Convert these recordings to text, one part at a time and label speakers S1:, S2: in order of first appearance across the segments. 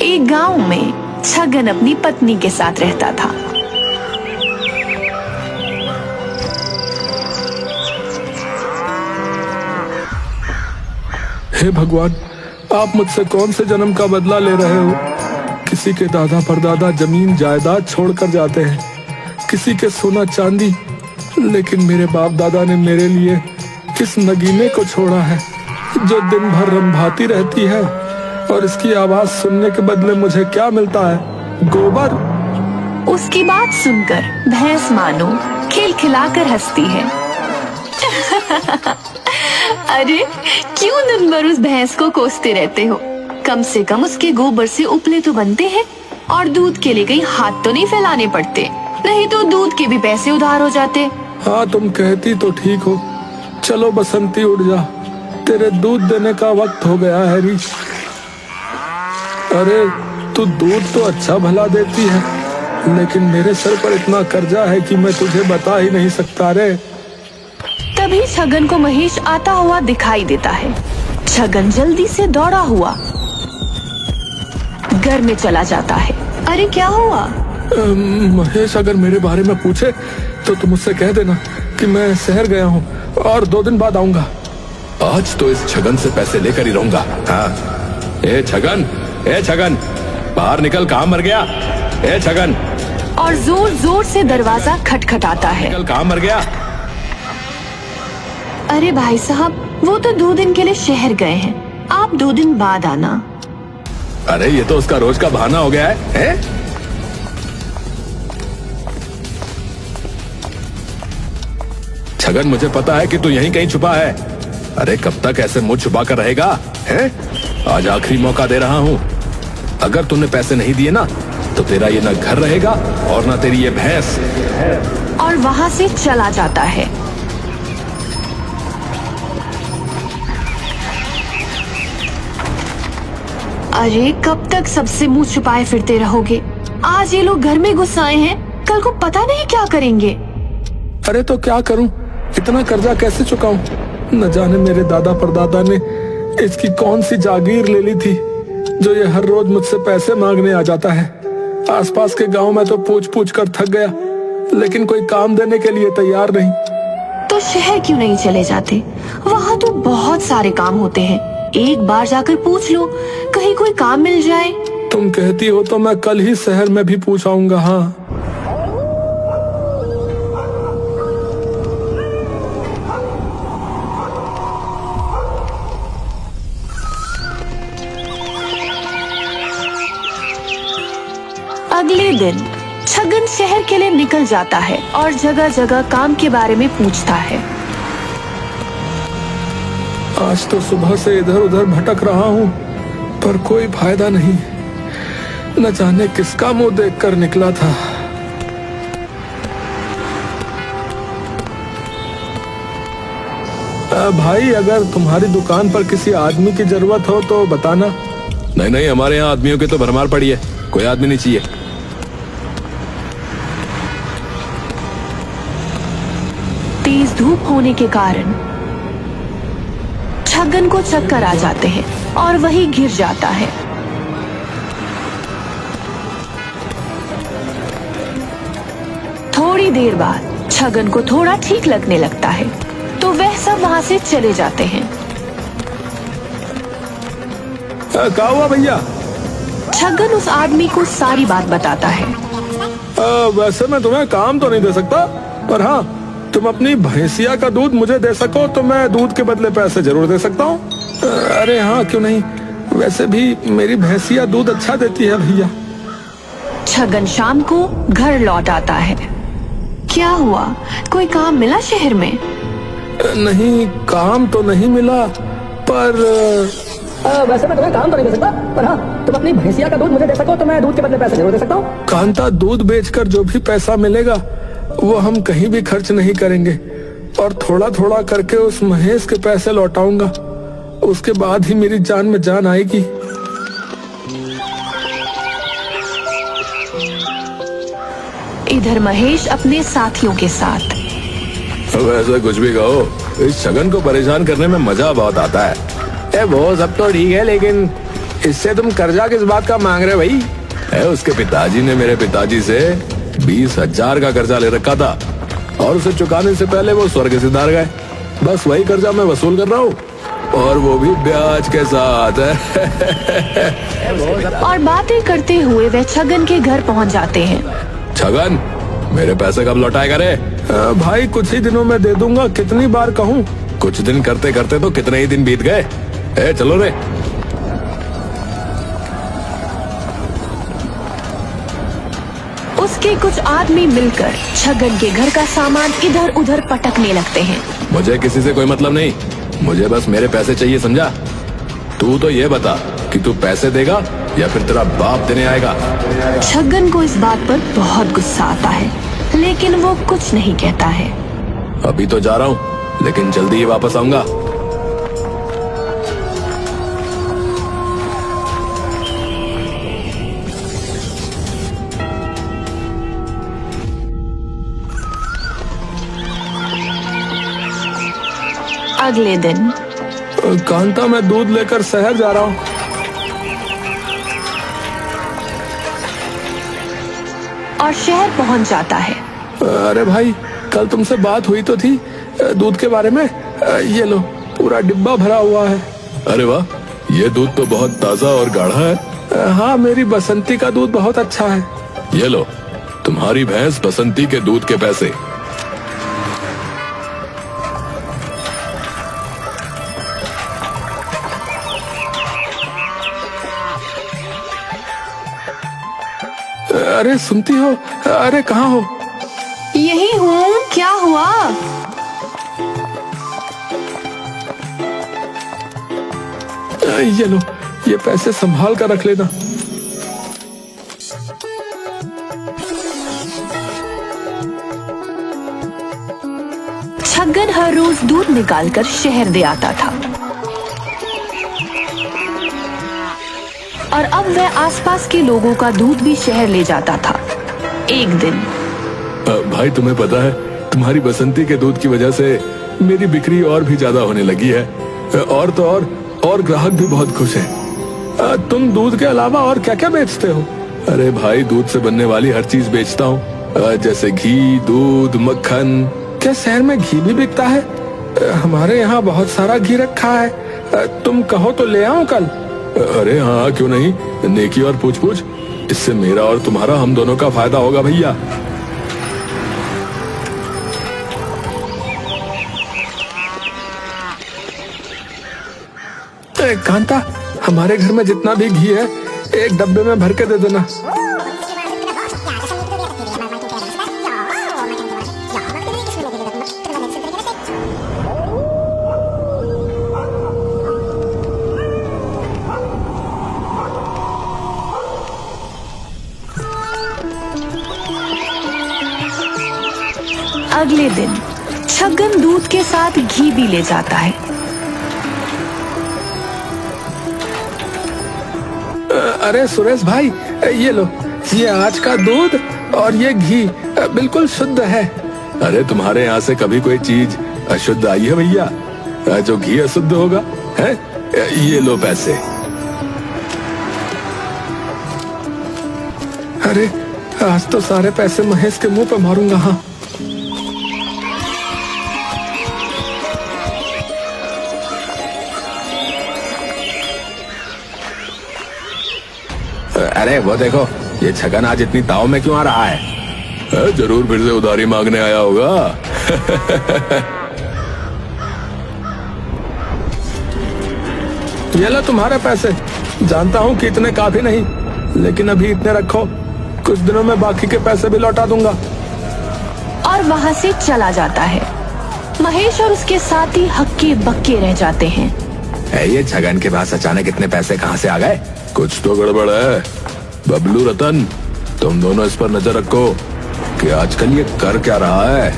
S1: एक गांव में छगन अपनी पत्नी के साथ रहता था।
S2: हे भगवान, आप मुझसे कौन से जन्म का बदला ले रहे हो? किसी के दादा परदादा जमीन जायदाद छोड़कर जाते हैं, किसी के सोना चांदी, लेकिन मेरे बाप दादा ने मेरे लिए किस नगीने को छोड़ा है जो दिन भर रंभाती रहती है, और इसकी आवाज सुनने के बदले मुझे क्या मिलता है? गोबर।
S1: उसकी बात सुनकर भैंस मानो खिलखिलाकर हंसती है। अरे क्यों दिन भर उस भैंस को कोसते रहते हो? कम से कम उसके गोबर से उपले तो बनते हैं, और दूध के लिए कहीं हाथ तो नहीं फैलाने पड़ते, नहीं तो दूध के भी पैसे उधार हो जाते।
S2: हाँ, तुम कहती तो ठीक हो। चलो बसंती, उठ जा, तेरे दूध देने का वक्त हो गया है री। अरे तू दूध तो अच्छा भला देती है, लेकिन मेरे सर पर इतना कर्जा है कि मैं तुझे बता ही नहीं सकता रे।
S1: तभी छगन को महेश आता हुआ दिखाई देता है। छगन जल्दी से दौड़ा हुआ घर में चला जाता है। अरे क्या हुआ?
S2: महेश अगर मेरे बारे में पूछे तो तुम उससे कह देना कि मैं शहर गया हूँ और 2 दिन बाद आऊंगा।
S3: आज तो इस छगन से पैसे लेकर ही रहूंगा। हाँ, ए छगन, बाहर निकल, कहाँ मर गया? ए छगन।
S1: और जोर जोर से दरवाजा खटखटाता है।
S3: निकल, कहाँ मर गया?
S1: अरे भाई साहब, वो तो 2 दिन के लिए शहर गए हैं, आप 2 दिन बाद आना।
S3: अरे ये तो उसका रोज का बहाना हो गया है? छगन, मुझे पता है कि तू यहीं कहीं छुपा है। अरे कब तक ऐसे मुंह छुपा कर रहेगा? हैं? आज आखिरी मौका दे रहा हूँ। अगर तूने पैसे नहीं दिए ना, तो तेरा ये ना घर रहेगा और ना तेरी ये भैंस।
S1: और वहाँ से चला जाता है। अरे कब तक सबसे मुंह छुपाए फिरते रहोगे? आज ये लोग घर में घुस आए हैं, कल को पता नहीं क्या करेंगे।
S2: अरे तो क्या करूं? इतना कर्जा कैसे चुकाऊं? न जाने मेरे दादा परदादा ने इसकी कौन सी जागीर ले ली थी जो ये हर रोज मुझसे पैसे मांगने आ जाता है। आसपास के गांव में तो पूछ पूछ कर थक गया, लेकिन कोई काम देने के लिए तैयार नहीं।
S1: तो शहर क्यों नहीं चले जाते? वहाँ तो बहुत सारे काम होते हैं, एक बार जाकर पूछ लो, कहीं कोई काम मिल जाए।
S2: तुम कहती हो तो मैं कल ही शहर में भी पूछ आऊंगा। हाँ,
S1: अगले दिन छगन शहर के लिए निकल जाता है और जगह जगह काम के बारे में पूछता है।
S2: आज तो सुबह से इधर उधर भटक रहा हूँ, पर कोई फायदा नहीं। न जाने किसका मुंह देखकर निकला था। भाई, अगर तुम्हारी दुकान पर किसी आदमी की जरूरत हो तो बताना।
S3: नहीं, हमारे यहाँ आदमियों की तो भरमार पड़ी है, कोई आदमी नहीं चाहिए।
S1: तेज धूप होने के कारण छगन को चक्कर आ जाते हैं और वही गिर जाता है। थोड़ी देर बाद छगन को थोड़ा ठीक लगने लगता है, तो वह सब वहां से चले जाते हैं।
S2: क्या हुआ भैया?
S1: छगन उस आदमी को सारी बात बताता है।
S2: वैसे मैं तुम्हें काम तो नहीं दे सकता, पर हाँ, तुम अपनी भैंसिया का दूध मुझे दे सको तो मैं दूध के बदले पैसे जरूर दे सकता हूँ। अरे हाँ, क्यों नहीं, वैसे भी मेरी भैंसिया दूध अच्छा देती है भैया।
S1: छगन शाम को घर लौट आता है। क्या हुआ, कोई काम मिला शहर में?
S2: नहीं, काम तो नहीं मिला, पर
S4: वैसे मैं तुम्हें काम तो नहीं दे सकता, पर हाँ, तुम अपनी भैंसिया का दूध मुझे दे सको तो मैं दूध के बदले पैसे जरूर दे सकता हूँ।
S2: कांता, दूध बेचकर जो भी पैसा मिलेगा वो हम कहीं भी खर्च नहीं करेंगे, और थोड़ा थोड़ा करके उस महेश के पैसे लौटाऊंगा। उसके बाद ही मेरी जान में जान आएगी।
S1: इधर महेश अपने साथियों के साथ।
S3: वैसे कुछ भी कहो, इस छगन को परेशान करने में मजा बहुत आता है। वो सब तो ठीक है, लेकिन
S2: इससे तुम कर्जा किस बात का मांग रहे हो भाई?
S3: उसके पिताजी ने मेरे पिताजी से 20,000 का कर्जा ले रखा था और उसे चुकाने से पहले वो स्वर्ग सिधार गए। बस वही कर्जा मैं वसूल कर रहा हूँ, और वो भी ब्याज के साथ।
S1: और बातें करते हुए वे छगन के घर पहुंच जाते हैं।
S3: छगन, मेरे पैसे कब लौटाएगा रे?
S2: भाई कुछ ही दिनों में दे दूंगा, कितनी बार कहूँ?
S3: कुछ दिन करते करते तो कितने ही दिन बीत गए। चलो रे।
S1: उसके कुछ आदमी मिलकर छगन के घर का सामान इधर उधर पटकने लगते हैं।
S3: मुझे किसी से कोई मतलब नहीं, मुझे बस मेरे पैसे चाहिए, समझा? तू तो ये बता कि तू पैसे देगा या फिर तेरा बाप देने आएगा?
S1: छगन को इस बात पर बहुत गुस्सा आता है, लेकिन वो कुछ नहीं कहता है।
S3: अभी तो जा रहा हूँ, लेकिन जल्दी ही वापस आऊंगा।
S1: अगले दिन
S2: कांता, मैं दूध लेकर शहर जा रहा हूँ।
S1: और शहर पहुंच जाता है।
S2: अरे भाई, कल तुमसे बात हुई तो थी दूध के बारे में। ये लो, पूरा डिब्बा भरा हुआ है।
S3: अरे वाह, ये दूध तो बहुत ताजा और गाढ़ा है।
S2: हाँ, मेरी बसंती का दूध बहुत अच्छा है।
S3: ये लो, तुम्हारी भैंस बसंती के दूध के पैसे।
S2: अरे सुनती हो? अरे कहाँ हो?
S1: यही हूँ, क्या हुआ?
S2: ये लो, ये पैसे संभाल कर रख लेना।
S1: छगन हर रोज दूध निकालकर शहर दे आता था, और अब वह आसपास के लोगों का दूध भी शहर ले जाता था। एक दिन
S3: भाई, तुम्हें पता है, तुम्हारी बसंती के दूध की वजह से मेरी बिक्री और भी ज्यादा होने लगी है। और तो और ग्राहक भी बहुत खुश हैं।
S2: तुम दूध के अलावा और क्या क्या बेचते हो?
S3: अरे भाई, दूध से बनने वाली हर चीज बेचता हूँ, जैसे घी, दूध, मक्खन।
S2: क्या शहर में घी भी बिकता है? हमारे यहाँ बहुत सारा घी रखा है, तुम कहो तो ले आऊं कल?
S3: अरे हाँ, क्यों नहीं, नेकी और पूछ पूछ, इससे मेरा और तुम्हारा, हम दोनों का फायदा होगा भैया।
S2: कांता, हमारे घर में जितना भी घी है एक डब्बे में भर के दे देना।
S1: अगले दिन छगन दूध के साथ घी भी ले जाता है।
S2: अरे सुरेश भाई, ये लो, ये आज का दूध और ये घी बिल्कुल शुद्ध है।
S3: अरे तुम्हारे यहाँ से कभी कोई चीज अशुद्ध आई है भैया? जो घी अशुद्ध होगा है? ये लो पैसे।
S2: अरे आज तो सारे पैसे महेश के मुंह पे मारूंगा। हाँ,
S3: अरे वो देखो, ये छगन आज इतनी ताव में क्यों आ रहा है? जरूर फिर से उधारी मांगने आया होगा।
S2: ये लो तुम्हारे पैसे। जानता हूँ कि इतने काफी नहीं, लेकिन अभी इतने रखो, कुछ दिनों में बाकी के पैसे भी लौटा दूंगा।
S1: और वहाँ से चला जाता है। महेश और उसके साथी हक्के बक्के रह जाते हैं।
S3: ये छगन के पास अचानक इतने पैसे कहाँ से आ गए? कुछ तो गड़बड़ है। बबलू, रतन, तुम दोनों इस पर नजर रखो कि आजकल ये कर क्या रहा है।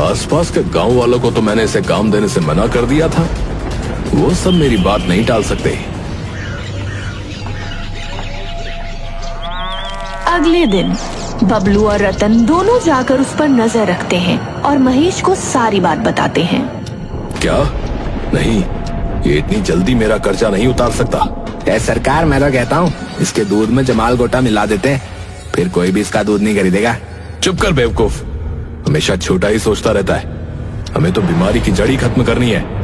S3: आसपास के गांव वालों को तो मैंने इसे काम देने से मना कर दिया था, वो सब मेरी बात नहीं टाल सकते।
S1: अगले दिन बबलू और रतन दोनों जाकर उस पर नजर रखते हैं और महेश को सारी बात बताते हैं।
S3: क्या? नहीं, ये इतनी जल्दी मेरा कर्जा नहीं उतार सकता। सरकार, मैं तो कहता हूँ इसके दूध में जमाल गोटा मिला देते हैं, फिर कोई भी इसका दूध नहीं खरीदेगा। चुप कर बेवकूफ, हमेशा छोटा ही सोचता रहता है। हमें तो बीमारी की जड़ ही खत्म करनी है।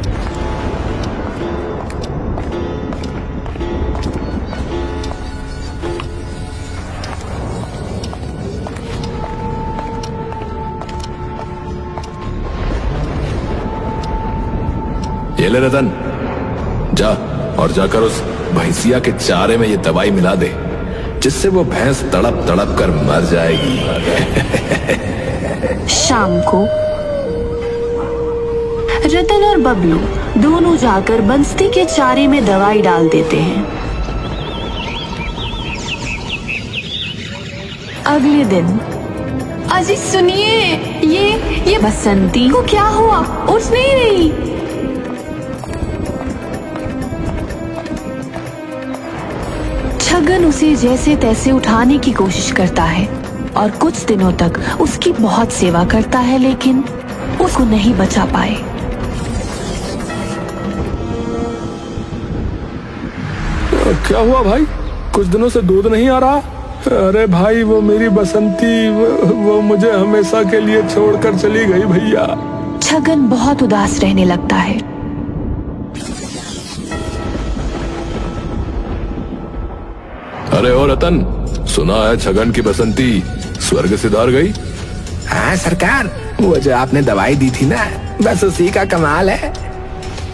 S3: ये ले रतन, जा और जाकर उस भैंसिया के चारे में ये दवाई मिला दे, जिससे वो भैंस तड़प तड़प कर मर जाएगी।
S1: शाम को रतन और बबलू दोनों जाकर बंसती के चारे में दवाई डाल देते हैं। अगले दिन, अजी सुनिए, ये बसंती को क्या हुआ? उठ नहीं रही। छगन उसे जैसे तैसे उठाने की कोशिश करता है और कुछ दिनों तक उसकी बहुत सेवा करता है, लेकिन उसको नहीं बचा पाए।
S2: क्या हुआ भाई? कुछ दिनों से दूध नहीं आ रहा? अरे भाई, वो मेरी बसंती, वो मुझे हमेशा के लिए छोड़कर चली गई भैया।
S1: छगन बहुत उदास रहने लगता है।
S3: अरे ओ रतन, सुना है छगन की बसंती स्वर्ग सिधार गई?
S5: हाँ सरकार, वो जो आपने दवाई दी थी ना, बस उसी का कमाल है।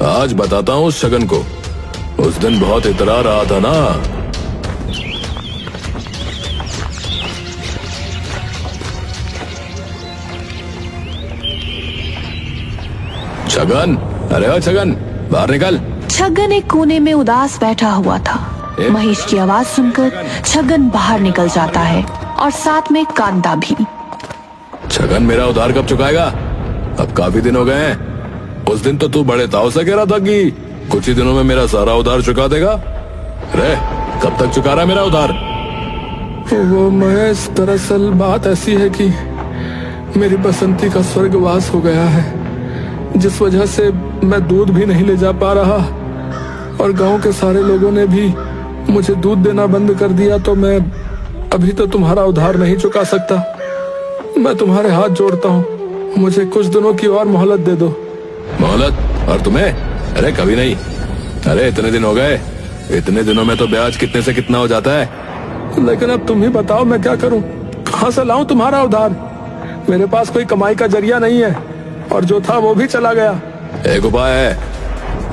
S3: आज बताता हूँ उस छगन को। उस दिन बहुत इतरा रहा था ना। छगन, अरे ओ छगन, बाहर निकल।
S1: छगन एक कोने में उदास बैठा हुआ था। महेश की आवाज सुनकर छगन बाहर निकल जाता है और साथ में कांता भी।
S3: छगन, मेरा उधार कब चुकाएगा? अब काफी दिन हो गए हैं। उस दिन तो तू बड़े ताव से कह रहा था कि कुछ ही दिनों में मेरा सारा उधार चुका देगा। रे, कब तक चुका रहा है मेरा उधार?
S2: वो महेश, दरअसल बात ऐसी है कि मेरी बसंती का स्वर्गवास हो गया है, जिस वजह से मैं दूध भी नहीं ले जा पा रहा और गांव के सारे लोगों ने भी मुझे दूध देना बंद कर दिया। तो मैं अभी तो तुम्हारा उधार नहीं चुका सकता। मैं तुम्हारे हाथ जोड़ता हूँ, मुझे कुछ दिनों की और मोहलत दे दो।
S3: मोहलत? और तुम्हें? अरे कभी नहीं। अरे इतने दिन हो गए, इतने दिनों में तो ब्याज कितने से कितना हो जाता है।
S2: लेकिन अब तुम ही बताओ, मैं क्या करूं? कहां से लाऊं तुम्हारा उधार? मेरे पास कोई कमाई का जरिया नहीं है और जो था वो भी चला गया।
S3: एक उपाय है,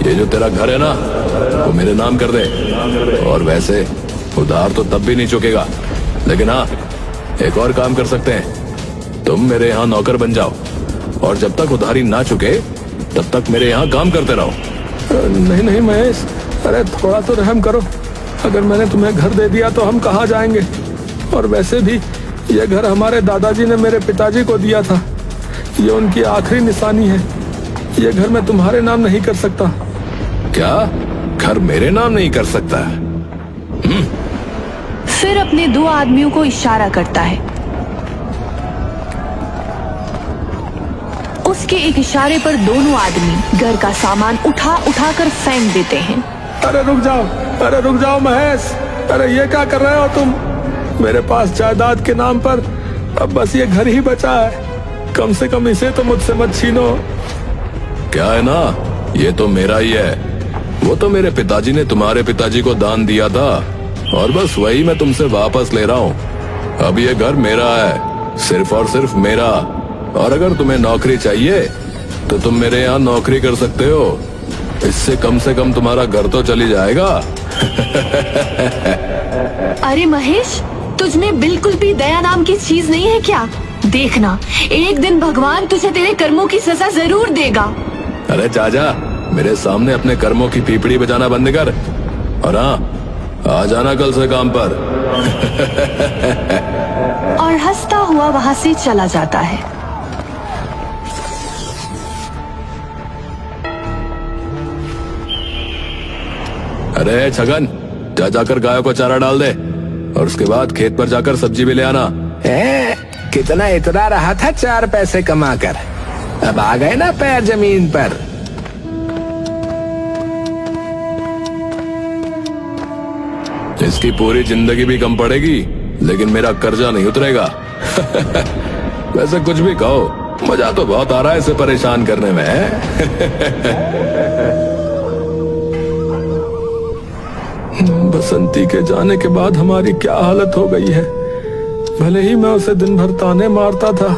S3: ये जो तेरा घर है ना, वो मेरे नाम कर दे, और वैसे उधार तो तब भी नहीं चुकेगा। लेकिन हाँ, एक और काम कर सकते हैं। तुम मेरे यहाँ नौकर बन जाओ और जब तक उधारी ना चुके तब तक मेरे यहाँ काम करते रहो।
S2: नहीं नहीं महेश, अरे थोड़ा तो रहम करो। अगर मैंने तुम्हें घर दे दिया तो हम कहाँ जाएंगे? और वैसे भी ये घर हमारे दादाजी ने मेरे पिताजी को दिया था। ये उनकी आखिरी निशानी है। ये घर मैं तुम्हारे नाम नहीं कर सकता।
S3: क्या? घर मेरे नाम नहीं कर सकता?
S1: फिर अपने दो आदमियों को इशारा करता है। उसके एक इशारे पर दोनों आदमी घर का सामान उठा उठा कर फेंक देते हैं।
S2: अरे रुक जाओ, अरे रुक जाओ महेश, अरे ये क्या कर रहे हो तुम? मेरे पास जायदाद के नाम पर अब बस ये घर ही बचा है। कम से कम इसे तो मुझसे मत छीनो।
S3: क्या है ना, ये तो मेरा ही है। वो तो मेरे पिताजी ने तुम्हारे पिताजी को दान दिया था और बस वही मैं तुमसे वापस ले रहा हूँ। अब ये घर मेरा है, सिर्फ और सिर्फ मेरा। और अगर तुम्हें नौकरी चाहिए तो तुम मेरे यहाँ नौकरी कर सकते हो। इससे कम से कम तुम्हारा घर तो चली जाएगा।
S1: अरे महेश, तुझ में बिल्कुल भी दया नाम की चीज नहीं है क्या? देखना, एक दिन भगवान तुझे तेरे कर्मों की सजा जरूर देगा।
S3: अरे चाचा, मेरे सामने अपने कर्मों की पीपड़ी बजाना बंद कर और हाँ, आ जाना कल से काम पर।
S1: और हंसता हुआ वहां से चला जाता है।
S3: अरे छगन, जा जाकर गायों को चारा डाल दे और उसके बाद खेत पर जाकर सब्जी भी ले आना।
S5: कितना इतरा रहा था 4 पैसे कमाकर, अब आ गए ना पैर जमीन पर।
S3: इसकी पूरी जिंदगी भी कम पड़ेगी, लेकिन मेरा कर्जा नहीं उतरेगा। वैसे कुछ भी कहो, मजा तो बहुत आ रहा है इसे परेशान करने में।
S2: बसंती के जाने के बाद हमारी क्या हालत हो गई है। भले ही मैं उसे दिन भर ताने मारता था,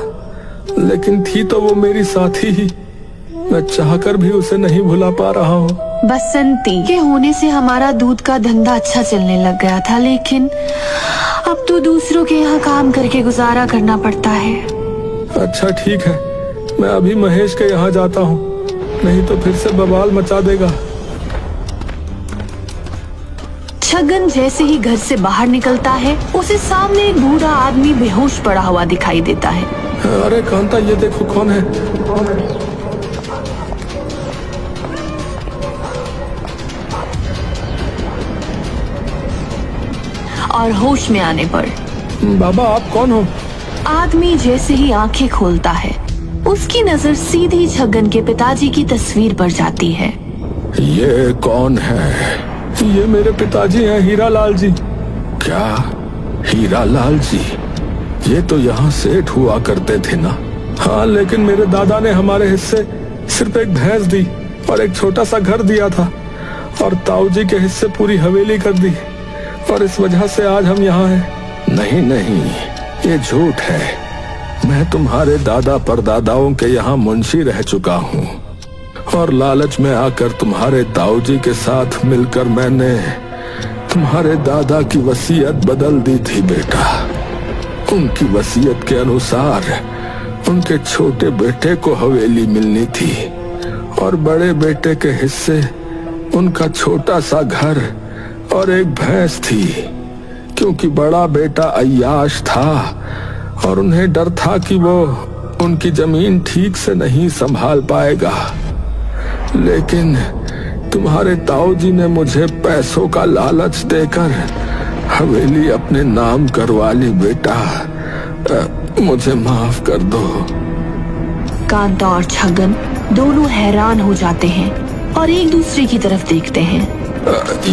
S2: लेकिन थी तो वो मेरी साथी ही। मैं चाहकर भी उसे नहीं भुला पा रहा हूँ।
S1: बसंती के होने से हमारा दूध का धंधा अच्छा चलने लग गया था, लेकिन अब तो दूसरों के यहाँ काम करके गुजारा करना पड़ता है।
S2: अच्छा ठीक है, मैं अभी महेश के यहाँ जाता हूँ, नहीं तो फिर से बवाल मचा देगा।
S1: छगन जैसे ही घर से बाहर निकलता है, उसे सामने एक बूढ़ा आदमी बेहोश पड़ा हुआ दिखाई देता है।
S2: अरे कांता, ये देखो कौन है।
S1: और होश में आने पर
S2: बाबा, आप कौन हो?
S1: आदमी जैसे ही आंखें खोलता है, उसकी नजर सीधी छगन के पिताजी की तस्वीर पर जाती है।
S3: ये कौन है?
S2: ये मेरे पिताजी हैं, हीरा लाल जी।
S3: क्या हीरा लाल जी? ये तो यहाँ सेठ हुआ करते थे ना।
S2: हाँ, लेकिन मेरे दादा ने हमारे हिस्से सिर्फ एक भैंस दी और एक छोटा सा घर दिया था, और ताऊ जी के हिस्से पूरी हवेली कर दी, और इस वजह से आज हम यहाँ हैं।
S3: नहीं नहीं, ये झूठ है। मैं तुम्हारे दादा परदादाओं के यहाँ मुंशी रह चुका हूँ, और लालच में आकर तुम्हारे ताऊजी के साथ मिलकर मैंने तुम्हारे दादा की वसीयत बदल दी थी बेटा। उनकी वसीयत के अनुसार उनके छोटे बेटे को हवेली मिलनी थी, और बड़े बेटे के हिस्से उनका छोटा सा घर और एक भैंस थी, क्योंकि बड़ा बेटा अय्याश था और उन्हें डर था कि वो उनकी जमीन ठीक से नहीं संभाल पाएगा। लेकिन तुम्हारे ताऊजी ने मुझे पैसों का लालच देकर हवेली अपने नाम करवा ली बेटा। मुझे माफ कर दो।
S1: कांता और छगन दोनों हैरान हो जाते हैं और एक दूसरे की तरफ देखते हैं।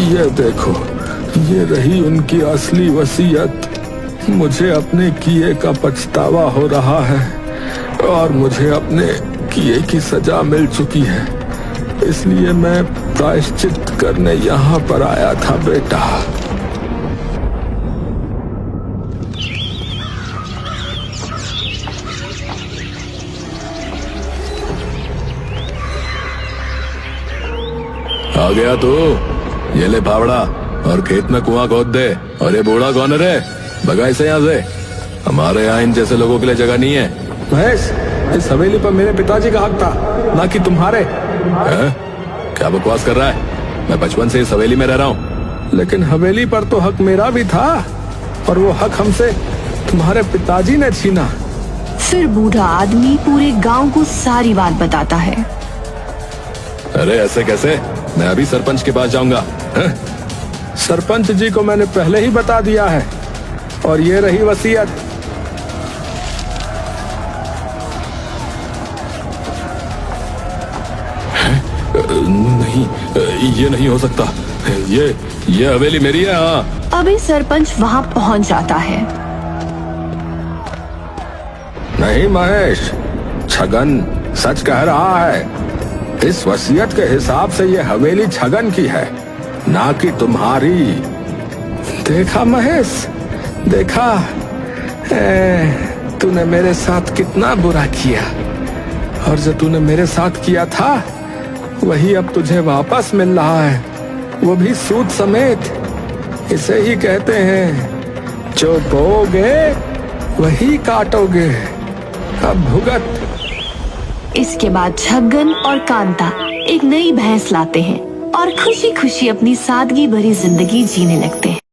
S2: ये देखो, ये रही उनकी असली वसीयत। मुझे अपने किए का पछतावा हो रहा है, और मुझे अपने किए की सजा मिल चुकी है, इसलिए मैं प्रायश्चित करने यहाँ पर आया था बेटा।
S3: आ गया तू? ये ले फावड़ा, और खेत में कुआं खोद दे। और ये बूढ़ा कौन है रे? भगा इसे यहाँ से। हमारे यहाँ इन जैसे लोगों के लिए जगह नहीं है।
S2: महेश, इस हवेली पर मेरे पिताजी का हक था, ना कि तुम्हारे।
S3: है? क्या बकवास कर रहा है? मैं बचपन से इस हवेली में रह रहा हूँ।
S2: लेकिन हवेली पर तो हक मेरा भी था, और वो हक हमसे तुम्हारे पिताजी ने छीना।
S1: फिर बूढ़ा आदमी पूरे गांव को सारी बात बताता है।
S3: अरे ऐसे कैसे? मैं अभी सरपंच के पास जाऊंगा।
S2: सरपंच जी को मैंने पहले ही बता दिया है, और ये रही वसीयत।
S3: नहीं, ये नहीं हो सकता। ये हवेली मेरी है। हाँ।
S1: अभी सरपंच वहां पहुंच जाता है।
S5: नहीं महेश, छगन सच कह रहा है। इस वसीयत के हिसाब से ये हवेली छगन की है, ना कि तुम्हारी।
S2: देखा महेश, देखा, तूने मेरे साथ कितना बुरा किया, और जो तूने मेरे साथ किया था वही अब तुझे वापस मिल रहा है, वो भी सूद समेत। इसे ही कहते हैं, जो बोओगे वही काटोगे। अब भुगत।
S1: इसके बाद छगन और कांता एक नई भैंस लाते हैं और खुशी खुशी अपनी सादगी भरी जिंदगी जीने लगते हैं।